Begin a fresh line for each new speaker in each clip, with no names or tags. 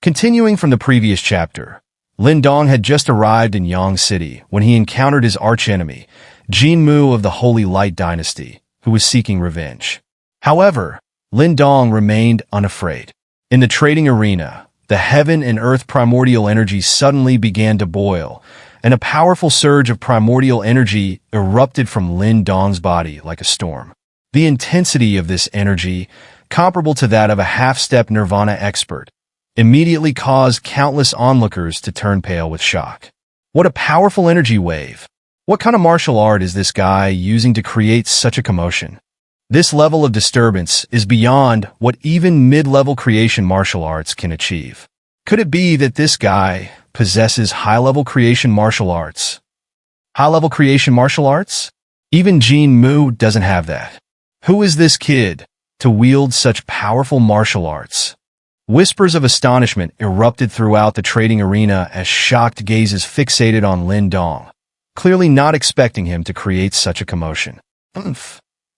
Continuing from the previous chapter, Lin Dong had just arrived in Yang City when he encountered his archenemy, Jin Mu of the Holy Light Dynasty, who was seeking revenge. However, Lin Dong remained unafraid. In the trading arena, the heaven and earth primordial energy suddenly began to boil, and a powerful surge of primordial energy erupted from Lin Dong's body like a storm. The intensity of this energy, comparable to that of a half-step nirvana expert, immediately caused countless onlookers to turn pale with shock. What a powerful energy wave! What kind of martial art is this guy using to create such a commotion? This level of disturbance is beyond what even mid-level creation martial arts can achieve. Could it be that this guy possesses high-level creation martial arts? High-level creation martial arts? Even Jin Mu doesn't have that. Who is this kid to wield such powerful martial arts? Whispers of astonishment erupted throughout the trading arena as shocked gazes fixated on Lin Dong, clearly not expecting him to create such a commotion.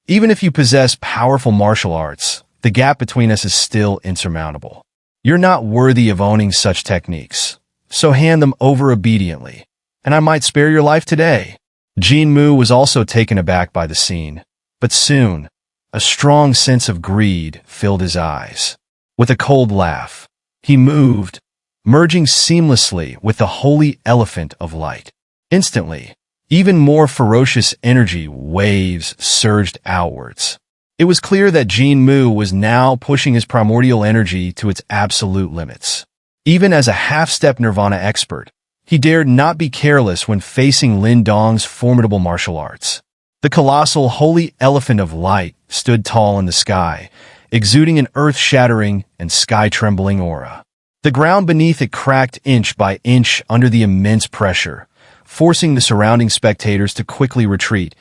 Even if you possess powerful martial arts, the gap between us is still insurmountable. You're not worthy of owning such techniques, so hand them over obediently, and I might spare your life today. Jin Mu was also taken aback by the scene, but soon, a strong sense of greed filled his eyes. With a cold laugh, he moved, merging seamlessly with the holy elephant of light. Instantly, even more ferocious energy waves surged outwards. It was clear that Jin Mu was now pushing his primordial energy to its absolute limits. Even as a half-step nirvana expert, he dared not be careless when facing Lin Dong's formidable martial arts. The colossal holy elephant of light stood tall in the sky, exuding an earth-shattering and sky-trembling aura. The ground beneath it cracked inch by inch under the immense pressure, forcing the surrounding spectators to quickly retreat,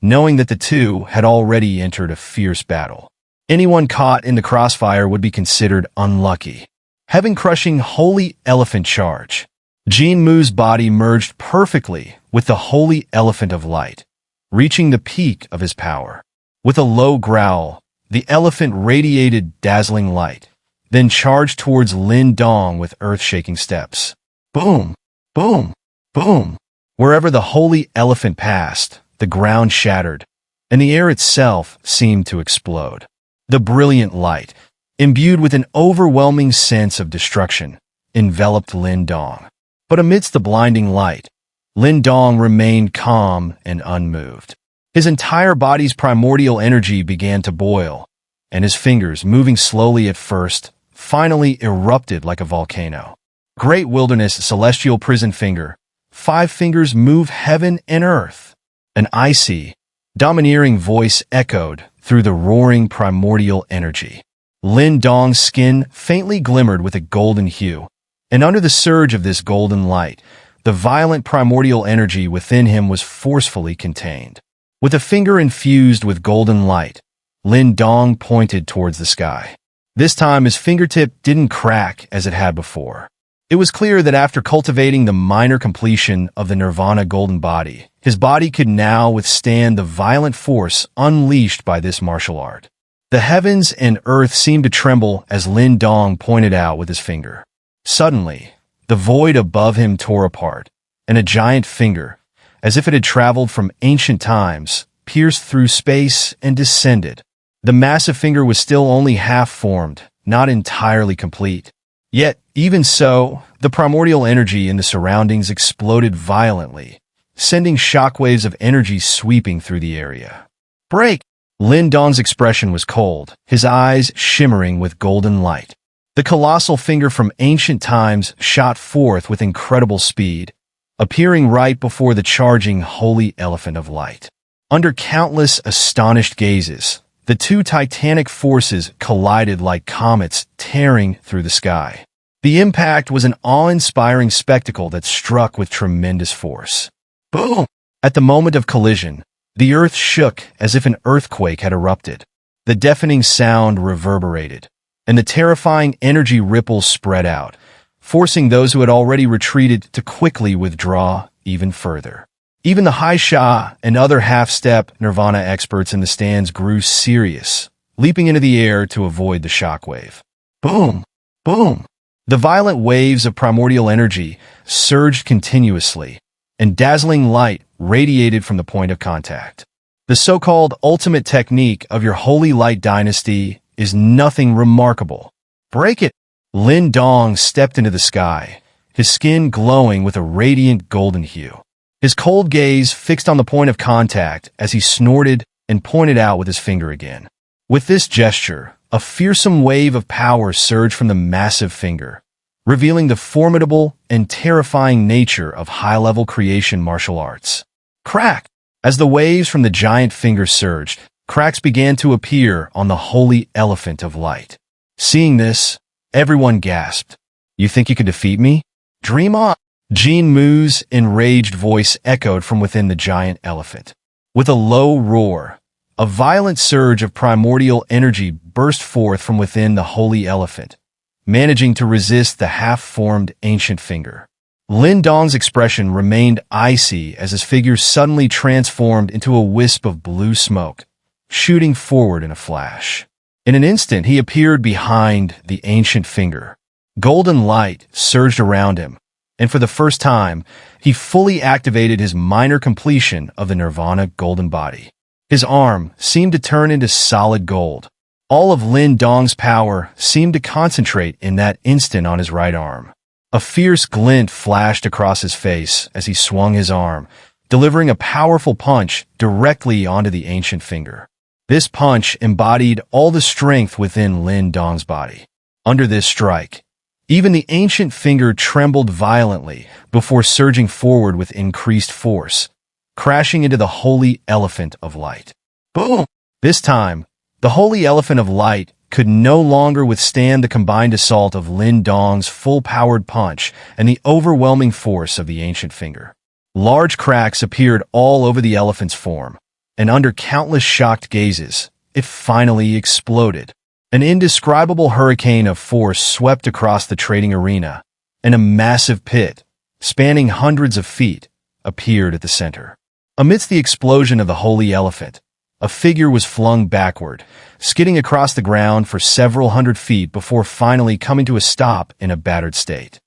knowing that the two had already entered a fierce battle. Anyone caught in the crossfire would be considered unlucky. Heaven-crushing holy elephant charge. Jin Mu's body merged perfectly with the holy elephant of light, reaching the peak of his power. With a low growl, the elephant radiated dazzling light, then charged towards Lin Dong with earth-shaking steps. Boom! Boom! Boom! Wherever the holy elephant passed, the ground shattered, and the air itself seemed to explode. The brilliant light, imbued with an overwhelming sense of destruction, enveloped Lin Dong. But amidst the blinding light, Lin Dong remained calm and unmoved. His entire body's primordial energy began to boil, and his fingers, moving slowly at first, finally erupted like a volcano. Great wilderness celestial prison finger, 5 fingers move heaven and earth. An icy, domineering voice echoed through the roaring primordial energy. Lin Dong's skin faintly glimmered with a golden hue, and under the surge of this golden light, the violent primordial energy within him was forcefully contained. With a finger infused with golden light, Lin Dong pointed towards the sky. This time his fingertip didn't crack as it had before. It was clear that after cultivating the minor completion of the nirvana golden body, his body could now withstand the violent force unleashed by this martial art. The heavens and earth seemed to tremble as Lin Dong pointed out with his finger. Suddenly, the void above him tore apart, and a giant finger, as if it had traveled from ancient times, pierced through space and descended. The massive finger was still only half-formed, not entirely complete. Yet, even so, the primordial energy in the surroundings exploded violently, sending shockwaves of energy sweeping through the area. Break! Lin Dong's expression was cold, his eyes shimmering with golden light. The colossal finger from ancient times shot forth with incredible speed, appearing right before the charging holy elephant of light. Under countless astonished gazes, the two titanic forces collided like comets tearing through the sky. The impact was an awe-inspiring spectacle that struck with tremendous force. Boom! At the moment of collision, the earth shook as if an earthquake had erupted. The deafening sound reverberated, and the terrifying energy ripples spread out, forcing those who had already retreated to quickly withdraw even further. Even the High Sha and other half-step nirvana experts in the stands grew serious, leaping into the air to avoid the shockwave. Boom! Boom! The violent waves of primordial energy surged continuously, and dazzling light radiated from the point of contact. The so-called ultimate technique of your holy light dynasty is nothing remarkable. Break it! Lin Dong stepped into the sky, his skin glowing with a radiant golden hue. His cold gaze fixed on the point of contact as he snorted and pointed out with his finger again. With this gesture, a fearsome wave of power surged from the massive finger, revealing the formidable and terrifying nature of high-level creation martial arts. Crack! As the waves from the giant finger surged, cracks began to appear on the holy elephant of light. Seeing this, everyone gasped. "You think you can defeat me? Dream on!" Jin Mu's enraged voice echoed from within the giant elephant. With a low roar, a violent surge of primordial energy burst forth from within the holy elephant, managing to resist the half-formed ancient finger. Lin Dong's expression remained icy as his figure suddenly transformed into a wisp of blue smoke, shooting forward in a flash. In an instant, he appeared behind the ancient finger. Golden light surged around him, and for the first time, he fully activated his minor completion of the Nirvana golden body. His arm seemed to turn into solid gold. All of Lin Dong's power seemed to concentrate in that instant on his right arm. A fierce glint flashed across his face as he swung his arm, delivering a powerful punch directly onto the ancient finger. This punch embodied all the strength within Lin Dong's body. Under this strike, even the ancient finger trembled violently before surging forward with increased force, crashing into the holy elephant of light. Boom! This time, the holy elephant of light could no longer withstand the combined assault of Lin Dong's full-powered punch and the overwhelming force of the ancient finger. Large cracks appeared all over the elephant's form, and under countless shocked gazes, it finally exploded. An indescribable hurricane of force swept across the trading arena, and a massive pit, spanning hundreds of feet, appeared at the center. Amidst the explosion of the holy elephant, a figure was flung backward, skidding across the ground for several hundred feet before finally coming to a stop in a battered state.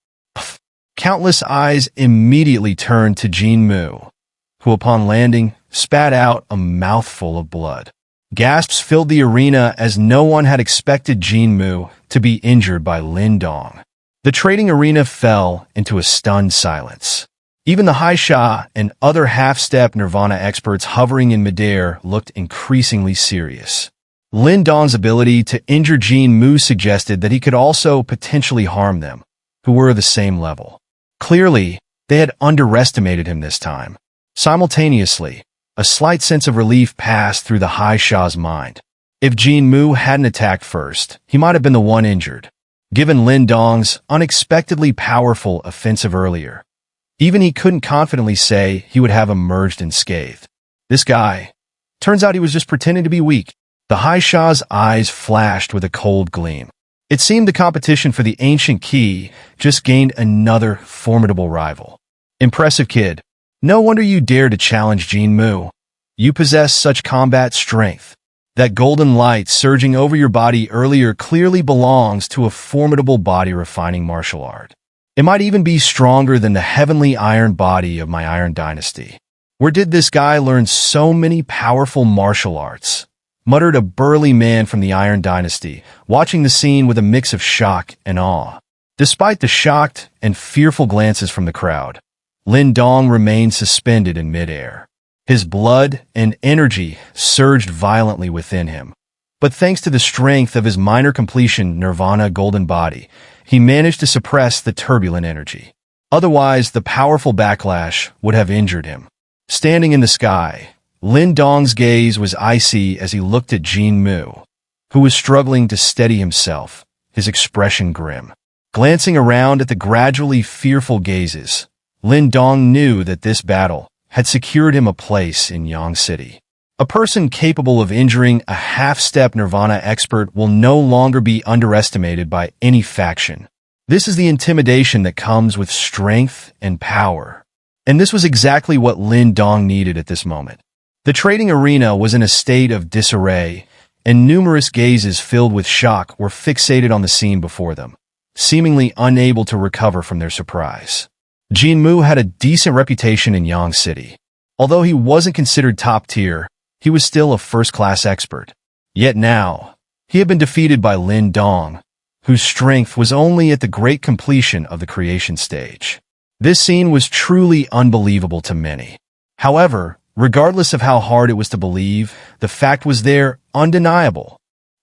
Countless eyes immediately turned to Jin Mu, who upon landing spat out a mouthful of blood. Gasps filled the arena as no one had expected Jin Mu to be injured by Lin Dong. The trading arena fell into a stunned silence. Even the High Sha and other half-step Nirvana experts hovering in midair looked increasingly serious. Lin Dong's ability to injure Jin Mu suggested that he could also potentially harm them, who were of the same level. Clearly, they had underestimated him this time. Simultaneously, a slight sense of relief passed through the High Sha's mind. If Jin Mu hadn't attacked first, he might have been the one injured. Given Lin Dong's unexpectedly powerful offensive earlier, even he couldn't confidently say he would have emerged unscathed. This guy, turns out he was just pretending to be weak. The High Sha's eyes flashed with a cold gleam. It seemed the competition for the ancient key just gained another formidable rival. Impressive kid. No wonder you dared to challenge Jin Mu. You possess such combat strength. That golden light surging over your body earlier clearly belongs to a formidable body-refining martial art. It might even be stronger than the heavenly iron body of my Iron Dynasty. Where did this guy learn so many powerful martial arts? Muttered a burly man from the Iron Dynasty, watching the scene with a mix of shock and awe. Despite the shocked and fearful glances from the crowd, Lin Dong remained suspended in midair. His blood and energy surged violently within him. But thanks to the strength of his minor completion Nirvana golden body, he managed to suppress the turbulent energy. Otherwise, the powerful backlash would have injured him. Standing in the sky, Lin Dong's gaze was icy as he looked at Jin Mu, who was struggling to steady himself, his expression grim. Glancing around at the gradually fearful gazes, Lin Dong knew that this battle had secured him a place in Yang City. A person capable of injuring a half-step Nirvana expert will no longer be underestimated by any faction. This is the intimidation that comes with strength and power. And this was exactly what Lin Dong needed at this moment. The trading arena was in a state of disarray, and numerous gazes filled with shock were fixated on the scene before them. seemingly unable to recover from their surprise. Jin Mu had a decent reputation in Yang City. Although he wasn't considered top tier, he was still a first-class expert. Yet now, he had been defeated by Lin Dong, whose strength was only at the great completion of the creation stage. This scene was truly unbelievable to many. However, regardless of how hard it was to believe, the fact was there, undeniable.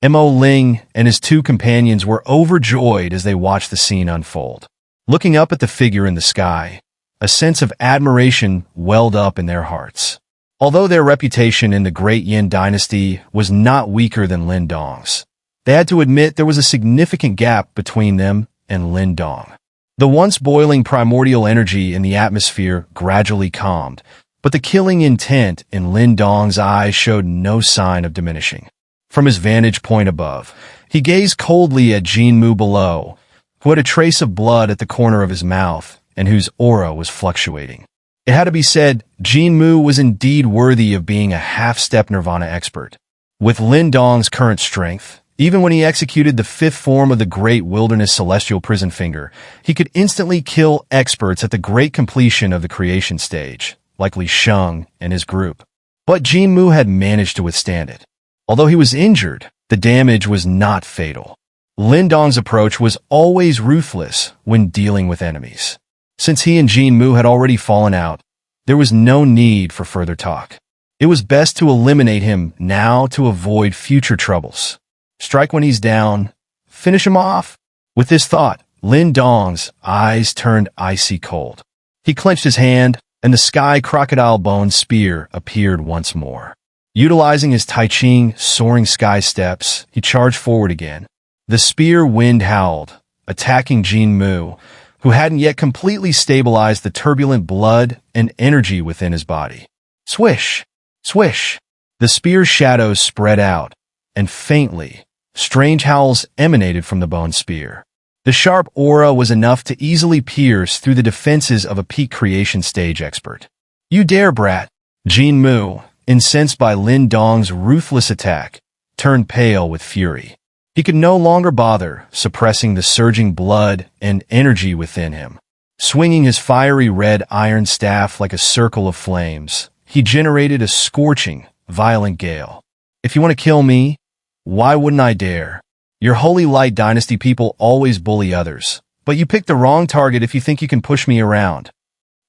Mo Ling and his two companions were overjoyed as they watched the scene unfold. Looking up at the figure in the sky, a sense of admiration welled up in their hearts. Although their reputation in the Great Yin dynasty was not weaker than Lin Dong's, they had to admit there was a significant gap between them and Lin Dong. The once boiling primordial energy in the atmosphere gradually calmed, but the killing intent in Lin Dong's eyes showed no sign of diminishing. From his vantage point above, he gazed coldly at Jin Mu below, who had a trace of blood at the corner of his mouth and whose aura was fluctuating. It had to be said, Jin Mu was indeed worthy of being a half-step Nirvana expert. With Lin Dong's current strength, even when he executed the fifth form of the Great Wilderness Celestial Prison Finger, he could instantly kill experts at the great completion of the creation stage, like Li Sheng and his group. But Jin Mu had managed to withstand it. Although he was injured, the damage was not fatal. Lin Dong's approach was always ruthless when dealing with enemies. Since he and Jin Mu had already fallen out, there was no need for further talk. It was best to eliminate him now to avoid future troubles. Strike when he's down, finish him off. With this thought, Lin Dong's eyes turned icy cold. He clenched his hand, and the sky crocodile bone spear appeared once more. Utilizing his Tai Ching soaring sky steps, he charged forward again. The spear wind howled, attacking Jin Mu, who hadn't yet completely stabilized the turbulent blood and energy within his body. Swish! Swish! The spear's shadows spread out, and faintly, strange howls emanated from the bone spear. The sharp aura was enough to easily pierce through the defenses of a peak creation stage expert. You dare, brat! Jin Mu, incensed by Lin Dong's ruthless attack, turned pale with fury. He could no longer bother suppressing the surging blood and energy within him. Swinging his fiery red iron staff like a circle of flames, he generated a scorching, violent gale. If you want to kill me, why wouldn't I dare? Your Holy Light Dynasty people always bully others, but you picked the wrong target if you think you can push me around.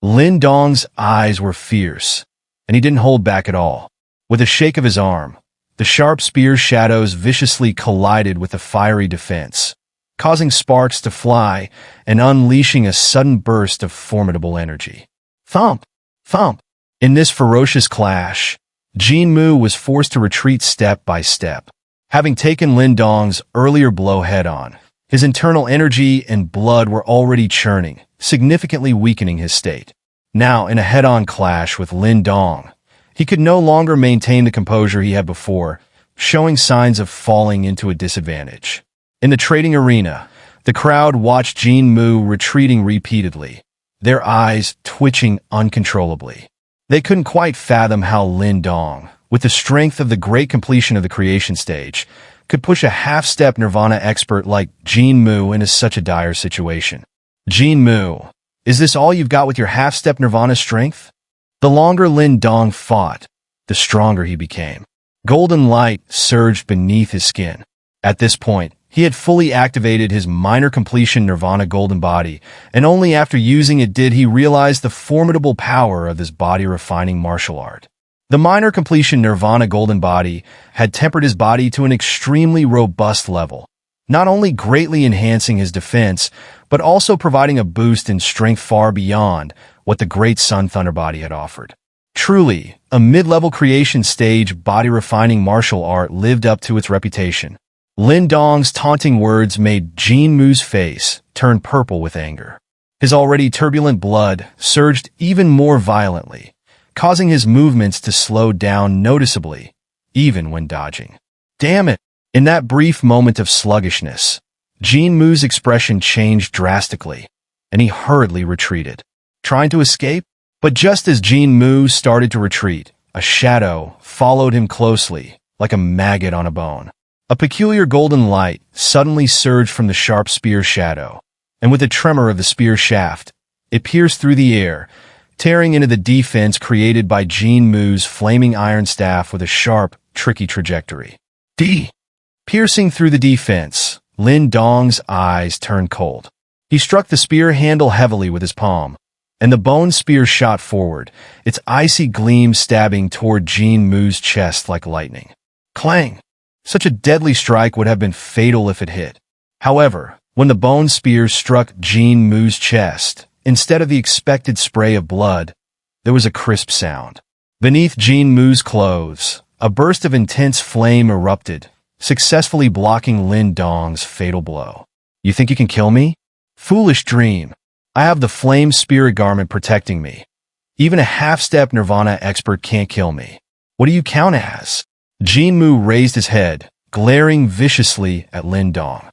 Lin Dong's eyes were fierce, and he didn't hold back at all. With a shake of his arm, the sharp spear's shadows viciously collided with the fiery defense, causing sparks to fly and unleashing a sudden burst of formidable energy. Thump! Thump! In this ferocious clash, Jin Mu was forced to retreat step by step. Having taken Lin Dong's earlier blow head-on, his internal energy and blood were already churning, significantly weakening his state. Now, in a head-on clash with Lin Dong, he could no longer maintain the composure he had before, showing signs of falling into a disadvantage. In the trading arena, the crowd watched Jin Mu retreating repeatedly, their eyes twitching uncontrollably. They couldn't quite fathom how Lin Dong, with the strength of the great completion of the creation stage, could push a half-step Nirvana expert like Jin Mu into such a dire situation. Jin Mu, is this all you've got with your half-step Nirvana strength? The longer Lin Dong fought, the stronger he became. Golden light surged beneath his skin. At this point, he had fully activated his minor completion Nirvana golden body, and only after using it did he realize the formidable power of this body-refining martial art. The minor completion Nirvana golden body had tempered his body to an extremely robust level, not only greatly enhancing his defense, but also providing a boost in strength far beyond what the great Sun Thunder body had offered. Truly, a mid-level creation stage body-refining martial art lived up to its reputation. Lin Dong's taunting words made Jin Mu's face turn purple with anger. His already turbulent blood surged even more violently, causing his movements to slow down noticeably, even when dodging. Damn it! In that brief moment of sluggishness, Jin Mu's expression changed drastically, and he hurriedly retreated, trying to escape. But just as Jin Mu started to retreat, a shadow followed him closely, like a maggot on a bone. A peculiar golden light suddenly surged from the sharp spear shadow, and with a tremor of the spear shaft, it pierced through the air, tearing into the defense created by Jin Mu's flaming iron staff with a sharp, tricky trajectory. Piercing through the defense, Lin Dong's eyes turned cold. He struck the spear handle heavily with his palm, and the bone spear shot forward, its icy gleam stabbing toward Jin Mu's chest like lightning. Clang! Such a deadly strike would have been fatal if it hit. However, when the bone spear struck Jin Mu's chest, instead of the expected spray of blood, there was a crisp sound. Beneath Jin Mu's clothes, a burst of intense flame erupted, successfully blocking Lin Dong's fatal blow. You think you can kill me? Foolish dream. I have the flame spirit garment protecting me. Even a half-step Nirvana expert can't kill me. What do you count as? Jin Mu raised his head, glaring viciously at Lin Dong.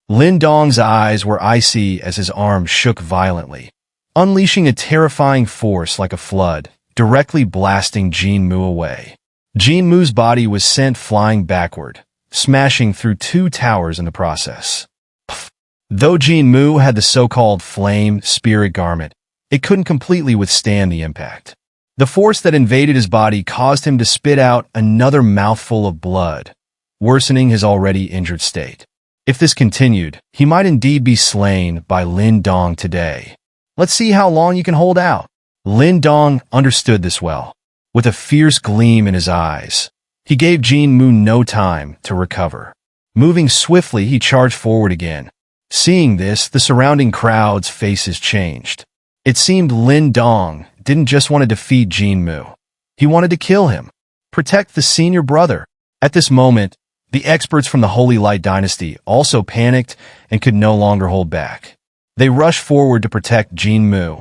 Lin Dong's eyes were icy as his arm shook violently, unleashing a terrifying force like a flood, directly blasting Jin Mu away. Jin Mu's body was sent flying backward, smashing through 2 towers in the process. Though Jin Mu had the so-called flame spirit garment, it couldn't completely withstand the impact. The force that invaded his body caused him to spit out another mouthful of blood, worsening his already injured state. If this continued, he might indeed be slain by Lin Dong today. Let's see how long you can hold out. Lin Dong understood this well. With a fierce gleam in his eyes, he gave Jin Mu no time to recover. Moving swiftly, he charged forward again. Seeing this, the surrounding crowd's faces changed. It seemed Lin Dong didn't just want to defeat Jin Mu. He wanted to kill him, protect the senior brother. At this moment, the experts from the Holy Light Dynasty also panicked and could no longer hold back. They rushed forward to protect Jin Mu,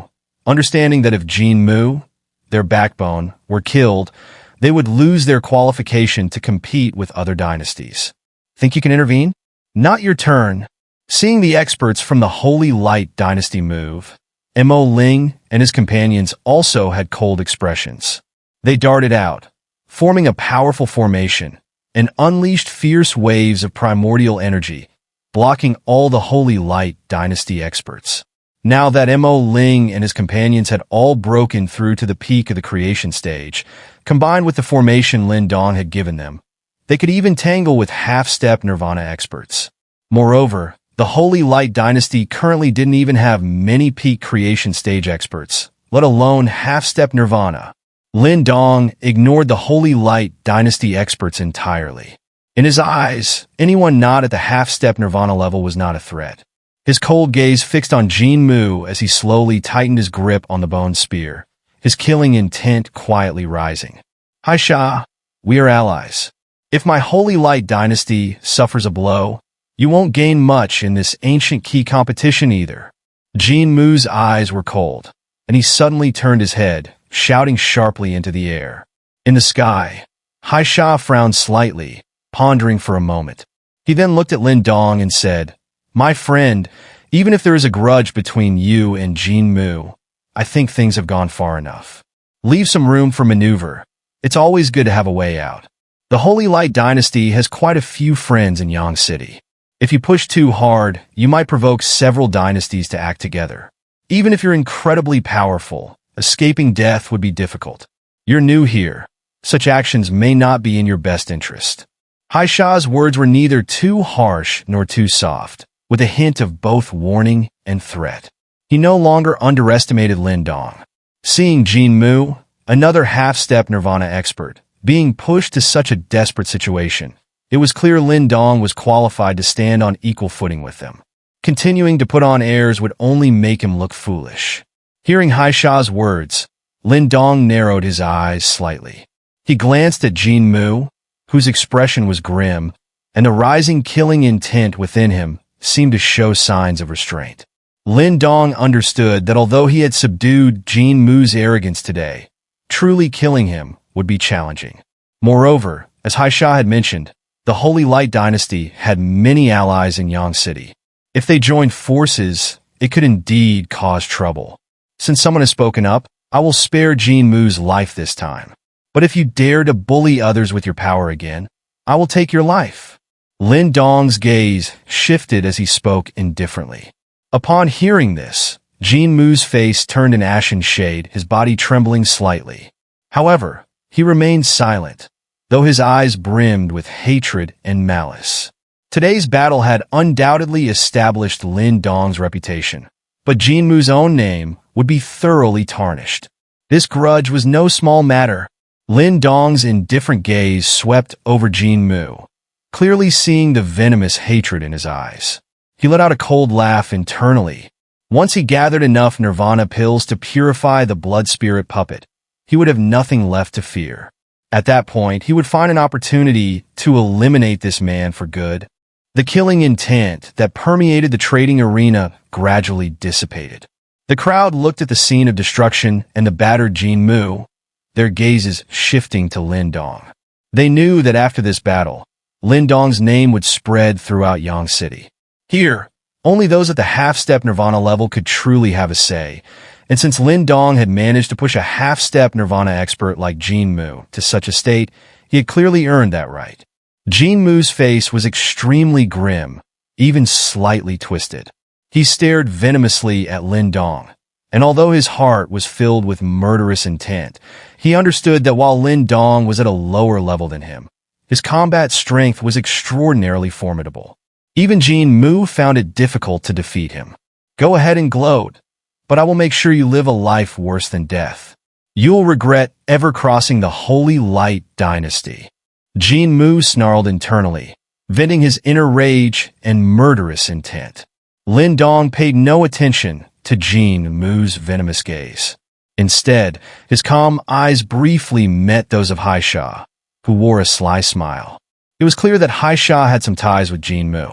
understanding that if Jin Mu, their backbone, were killed, they would lose their qualification to compete with other dynasties. Think you can intervene? Not your turn. Seeing the experts from the Holy Light Dynasty move, Mo Ling and his companions also had cold expressions. They darted out, forming a powerful formation, and unleashed fierce waves of primordial energy, blocking all the Holy Light Dynasty experts. Now that Mo Ling and his companions had all broken through to the peak of the creation stage, combined with the formation Lin Dong had given them, they could even tangle with half-step Nirvana experts. Moreover, the Holy Light Dynasty currently didn't even have many peak creation stage experts, let alone half-step Nirvana. Lin Dong ignored the Holy Light Dynasty experts entirely. In his eyes, anyone not at the half-step Nirvana level was not a threat. His cold gaze fixed on Jin Mu as he slowly tightened his grip on the bone spear, his killing intent quietly rising. Hai Sha, we are allies. If my Holy Light Dynasty suffers a blow, you won't gain much in this ancient key competition either. Jin Mu's eyes were cold, and he suddenly turned his head, shouting sharply into the air. In the sky, Hai Sha frowned slightly, pondering for a moment. He then looked at Lin Dong and said, "My friend, even if there is a grudge between you and Jin Mu, I think things have gone far enough. Leave some room for maneuver. It's always good to have a way out. The Holy Light Dynasty has quite a few friends in Yang City. If you push too hard, you might provoke several dynasties to act together. Even if you're incredibly powerful, escaping death would be difficult. You're new here. Such actions may not be in your best interest." Hai Sha's words were neither too harsh nor too soft, with a hint of both warning and threat. He no longer underestimated Lin Dong. Seeing Jin Mu, another half-step Nirvana expert, being pushed to such a desperate situation, it was clear Lin Dong was qualified to stand on equal footing with them. Continuing to put on airs would only make him look foolish. Hearing Hai Sha's words, Lin Dong narrowed his eyes slightly. He glanced at Jin Mu, whose expression was grim, and the rising killing intent within him seemed to show signs of restraint. Lin Dong understood that although he had subdued Jin Mu's arrogance today, truly killing him would be challenging. Moreover, as Hai Sha had mentioned, the Holy Light Dynasty had many allies in Yang City. If they joined forces, it could indeed cause trouble. Since someone has spoken up, I will spare Jin Mu's life this time. But if you dare to bully others with your power again, I will take your life." Lin Dong's gaze shifted as he spoke indifferently. Upon hearing this, Jin Mu's face turned an ashen shade, his body trembling slightly. However, he remained silent, though his eyes brimmed with hatred and malice. Today's battle had undoubtedly established Lin Dong's reputation, but Jin Mu's own name would be thoroughly tarnished. This grudge was no small matter. Lin Dong's indifferent gaze swept over Jin Mu, clearly seeing the venomous hatred in his eyes. He let out a cold laugh internally. Once he gathered enough nirvana pills to purify the blood spirit puppet, he would have nothing left to fear. At that point, he would find an opportunity to eliminate this man for good. The killing intent that permeated the trading arena gradually dissipated. The crowd looked at the scene of destruction and the battered Jin Mu, their gazes shifting to Lin Dong. They knew that after this battle, Lin Dong's name would spread throughout Yang City. Here, only those at the half-step nirvana level could truly have a say, and since Lin Dong had managed to push a half-step nirvana expert like Jin Mu to such a state, he had clearly earned that right. Jin Mu's face was extremely grim, even slightly twisted. He stared venomously at Lin Dong, and although his heart was filled with murderous intent, he understood that while Lin Dong was at a lower level than him, his combat strength was extraordinarily formidable. Even Jin Mu found it difficult to defeat him. "Go ahead and gloat, but I will make sure you live a life worse than death. You'll regret ever crossing the Holy Light Dynasty." Jin Mu snarled internally, venting his inner rage and murderous intent. Lin Dong paid no attention to Jin Mu's venomous gaze. Instead, his calm eyes briefly met those of Haisha, who wore a sly smile. It was clear that Haisha had some ties with Jin Mu.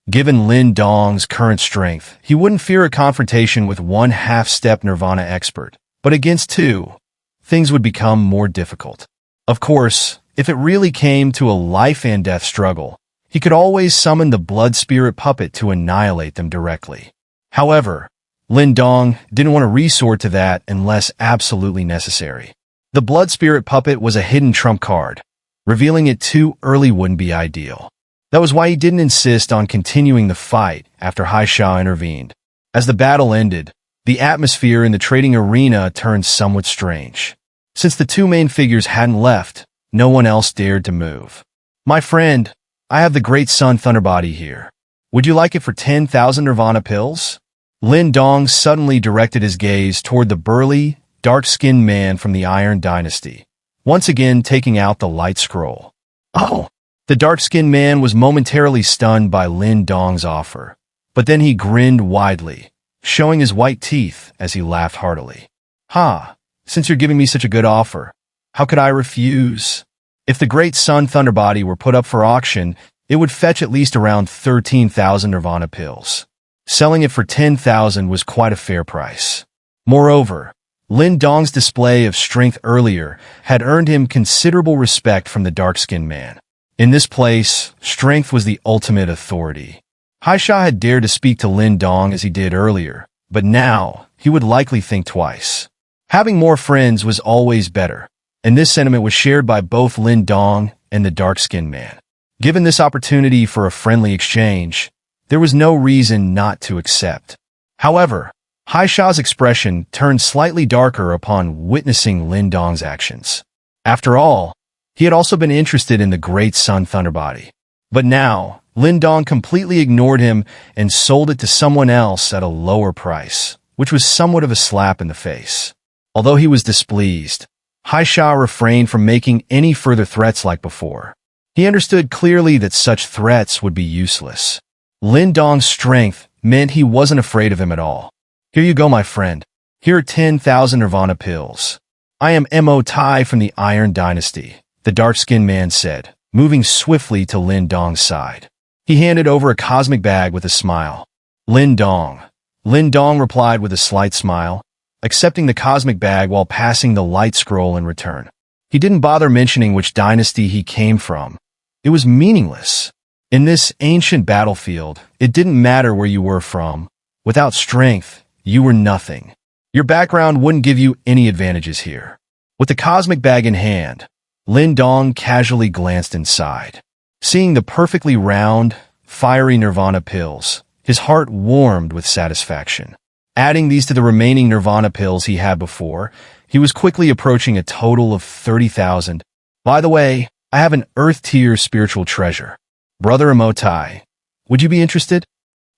Given Lin Dong's current strength, he wouldn't fear a confrontation with one half-step nirvana expert, but against two, things would become more difficult. Of course, if it really came to a life-and-death struggle, he could always summon the blood spirit puppet to annihilate them directly. However, Lin Dong didn't want to resort to that unless absolutely necessary. The blood spirit puppet was a hidden trump card. Revealing it too early wouldn't be ideal. That was why he didn't insist on continuing the fight after Haisha intervened. As the battle ended, the atmosphere in the trading arena turned somewhat strange. Since the two main figures hadn't left, no one else dared to move. "My friend, I have the Great Sun Thunderbody here. Would you like it for 10,000 Nirvana pills?" Lin Dong suddenly directed his gaze toward the burly, dark-skinned man from the Iron Dynasty, once again taking out the light scroll. "Oh!" The dark-skinned man was momentarily stunned by Lin Dong's offer, but then he grinned widely, showing his white teeth as he laughed heartily. "Ha! Since you're giving me such a good offer, how could I refuse? If the Great Sun Thunderbody were put up for auction, it would fetch at least around 13,000 Nirvana pills. Selling it for 10,000 was quite a fair price. Moreover, Lin Dong's display of strength earlier had earned him considerable respect from the dark-skinned man. In this place, strength was the ultimate authority. Haisha had dared to speak to Lin Dong as he did earlier, but now he would likely think twice. Having more friends was always better, and this sentiment was shared by both Lin Dong and the dark-skinned man. Given this opportunity for a friendly exchange, there was no reason not to accept. However, Haisha's expression turned slightly darker upon witnessing Lin Dong's actions. After all, he had also been interested in the Great Sun Thunderbody. But now, Lin Dong completely ignored him and sold it to someone else at a lower price, which was somewhat of a slap in the face. Although he was displeased, Haisha refrained from making any further threats like before. He understood clearly that such threats would be useless. Lin Dong's strength meant he wasn't afraid of him at all. "Here you go, my friend. Here are 10,000 Nirvana pills. I am Mo Tai from the Iron Dynasty," the dark-skinned man said, moving swiftly to Lin Dong's side. He handed over a cosmic bag with a smile. Lin Dong. Lin Dong replied with a slight smile, accepting the cosmic bag while passing the light scroll in return. He didn't bother mentioning which dynasty he came from. It was meaningless. In this ancient battlefield, it didn't matter where you were from. Without strength, you were nothing. Your background wouldn't give you any advantages here. With the cosmic bag in hand, Lin Dong casually glanced inside. Seeing the perfectly round, fiery Nirvana pills, his heart warmed with satisfaction. Adding these to the remaining Nirvana pills he had before, he was quickly approaching a total of 30,000. By the way, I have an Earth-tier spiritual treasure. Brother Emotai, would you be interested?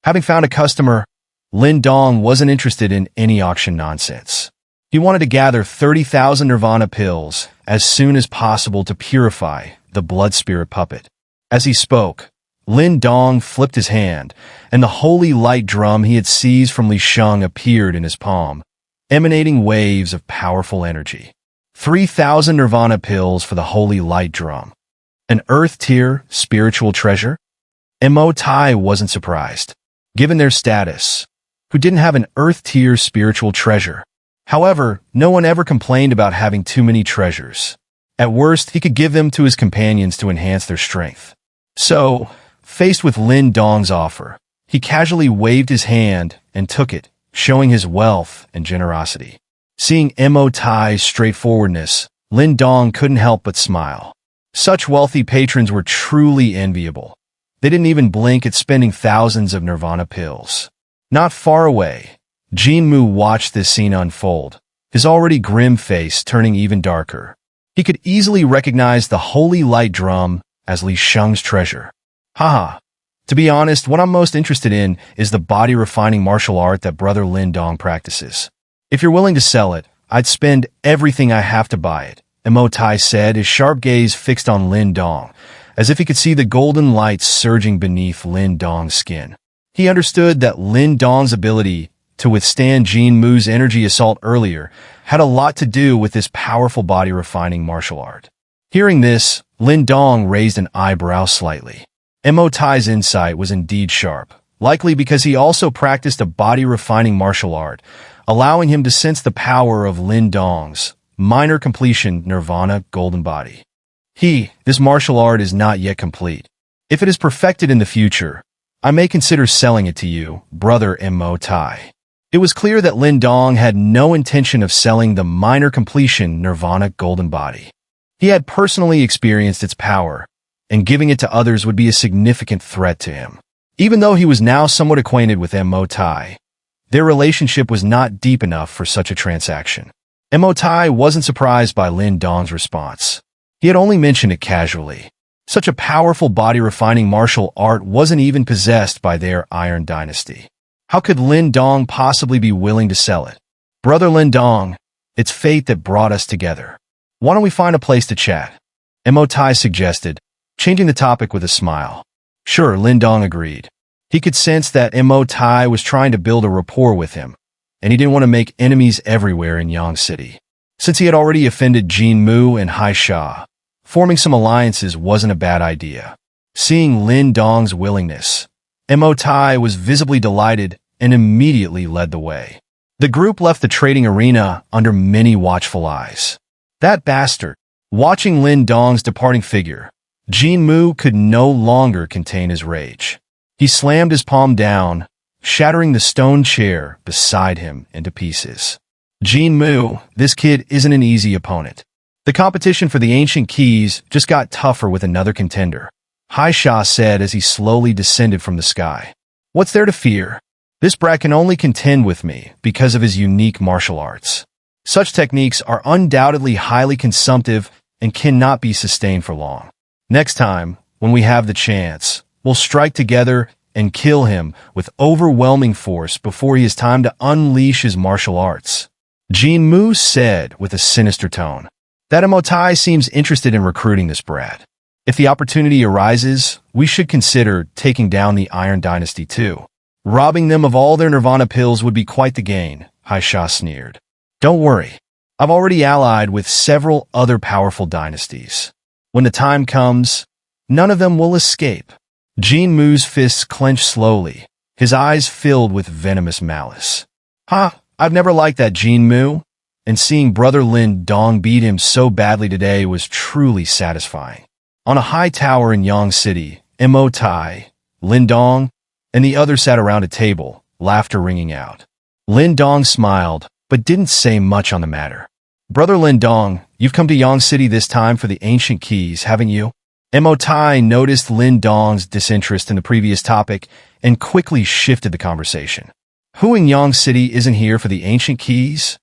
Having found a customer, Lin Dong wasn't interested in any auction nonsense. He wanted to gather 30,000 Nirvana pills as soon as possible to purify the blood spirit puppet. As he spoke, Lin Dong flipped his hand, and the holy light drum he had seized from Li Sheng appeared in his palm, emanating waves of powerful energy. 3,000 Nirvana pills for the holy light drum. An Earth-tier spiritual treasure? Emotai wasn't surprised, given their status, who didn't have an Earth-tier spiritual treasure. However, no one ever complained about having too many treasures. At worst, he could give them to his companions to enhance their strength. So, faced with Lin Dong's offer, he casually waved his hand and took it, showing his wealth and generosity. Seeing Emotai's straightforwardness, Lin Dong couldn't help but smile. Such wealthy patrons were truly enviable. They didn't even blink at spending thousands of Nirvana pills. Not far away, Jin Mu watched this scene unfold, his already grim face turning even darker. He could easily recognize the holy light drum as Li Sheng's treasure. Haha. To be honest, what I'm most interested in is the body-refining martial art that Brother Lin Dong practices. If you're willing to sell it, I'd spend everything I have to buy it, Emotai said, his sharp gaze fixed on Lin Dong, as if he could see the golden light surging beneath Lin Dong's skin. He understood that Lin Dong's ability to withstand Jin Mu's energy assault earlier had a lot to do with this powerful body-refining martial art. Hearing this, Lin Dong raised an eyebrow slightly. Emotai's insight was indeed sharp, likely because he also practiced a body-refining martial art, allowing him to sense the power of Lin Dong's minor completion Nirvana golden body. This martial art is not yet complete. If it is perfected in the future, I may consider selling it to you, Brother Emotai. It was clear that Lin Dong had no intention of selling the minor completion Nirvana golden body. He had personally experienced its power, and giving it to others would be a significant threat to him. Even though he was now somewhat acquainted with Emotai, their relationship was not deep enough for such a transaction. Emotai wasn't surprised by Lin Dong's response. He had only mentioned it casually. Such a powerful body-refining martial art wasn't even possessed by their Iron Dynasty. How could Lin Dong possibly be willing to sell it? Brother Lin Dong, it's fate that brought us together. Why don't we find a place to chat? Emotai suggested, changing the topic with a smile. Sure, Lin Dong agreed. He could sense that Emotai was trying to build a rapport with him, and he didn't want to make enemies everywhere in Yang City. Since he had already offended Jin Mu and Hai Sha, forming some alliances wasn't a bad idea. Seeing Lin Dong's willingness, Emotai was visibly delighted and immediately led the way. The group left the trading arena under many watchful eyes. That bastard! Watching Lin Dong's departing figure, Jin Mu could no longer contain his rage. He slammed his palm down, shattering the stone chair beside him into pieces. Jin Mu, this kid isn't an easy opponent. The competition for the ancient keys just got tougher with another contender, Hai Sha said as he slowly descended from the sky. What's there to fear? This brat can only contend with me because of his unique martial arts. Such techniques are undoubtedly highly consumptive and cannot be sustained for long. Next time, when we have the chance, we'll strike together and kill him with overwhelming force before he has time to unleash his martial arts. Jin Mu said with a sinister tone. That Emotai seems interested in recruiting this brat. If the opportunity arises, we should consider taking down the Iron Dynasty too. Robbing them of all their Nirvana pills would be quite the gain, Hai Sha sneered. Don't worry. I've already allied with several other powerful dynasties. When the time comes, none of them will escape. Jin Mu's fists clenched slowly, his eyes filled with venomous malice. I've never liked that Jin Mu, and seeing Brother Lin Dong beat him so badly today was truly satisfying. On a high tower in Yang City, Emotai, Lin Dong, and the others sat around a table, laughter ringing out. Lin Dong smiled, but didn't say much on the matter. Brother Lin Dong, you've come to Yang City this time for the ancient keys, haven't you? Mo Tai noticed Lin Dong's disinterest in the previous topic and quickly shifted the conversation. Who in Yang City isn't here for the ancient keys?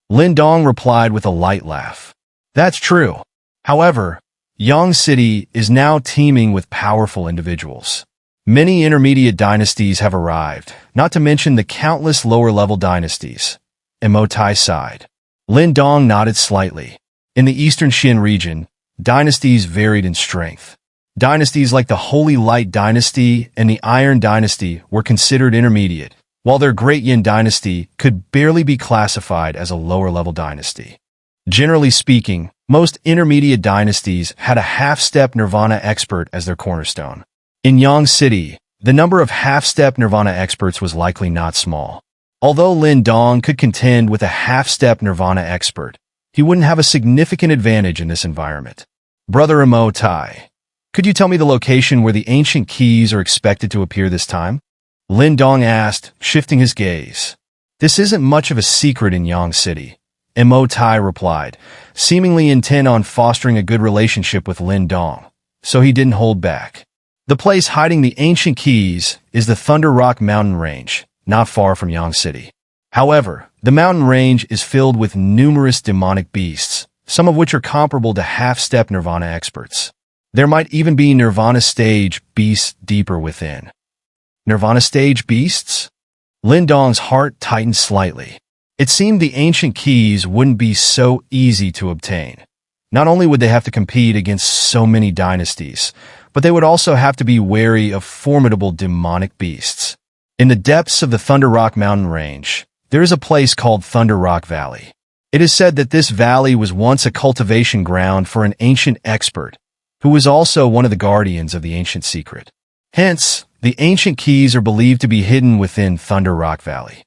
Lin Dong replied with a light laugh. That's true. However, Yang City is now teeming with powerful individuals. Many intermediate dynasties have arrived, not to mention the countless lower-level dynasties. Mo Tai sighed. Lin Dong nodded slightly. In the Eastern Xin region, dynasties varied in strength. Dynasties like the Holy Light Dynasty and the Iron Dynasty were considered intermediate, while their Great Yin Dynasty could barely be classified as a lower-level dynasty. Generally speaking, most intermediate dynasties had a half-step Nirvana expert as their cornerstone. In Yang City, the number of half-step Nirvana experts was likely not small. Although Lin Dong could contend with a half-step Nirvana expert, he wouldn't have a significant advantage in this environment. Brother Mo Tai, could you tell me the location where the ancient keys are expected to appear this time? Lin Dong asked, shifting his gaze. This isn't much of a secret in Yang City, Mo Tai replied, seemingly intent on fostering a good relationship with Lin Dong, so he didn't hold back. The place hiding the ancient keys is the Thunder Rock mountain range, not far from Yang City. However, the mountain range is filled with numerous demonic beasts, some of which are comparable to half-step Nirvana experts. There might even be Nirvana stage beasts deeper within. Nirvana stage beasts? Lin Dong's heart tightened slightly. It seemed the ancient keys wouldn't be so easy to obtain. Not only would they have to compete against so many dynasties, but they would also have to be wary of formidable demonic beasts. In the depths of the Thunder Rock mountain range, there is a place called Thunder Rock Valley. It is said that this valley was once a cultivation ground for an ancient expert, who was also one of the guardians of the ancient secret. Hence, the ancient keys are believed to be hidden within Thunder Rock Valley.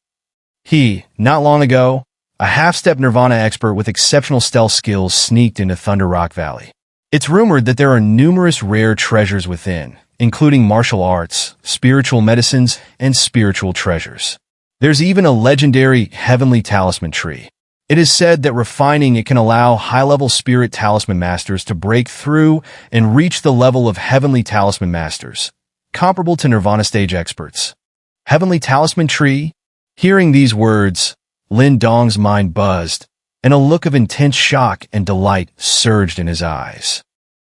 Not long ago, a half-step Nirvana expert with exceptional stealth skills sneaked into Thunder Rock Valley. It's rumored that there are numerous rare treasures within, including martial arts, spiritual medicines, and spiritual treasures. There's even a legendary heavenly talisman tree. It is said that refining it can allow high-level spirit talisman masters to break through and reach the level of heavenly talisman masters, comparable to Nirvana stage experts. Heavenly talisman tree? Hearing these words, Lin Dong's mind buzzed, and a look of intense shock and delight surged in his eyes.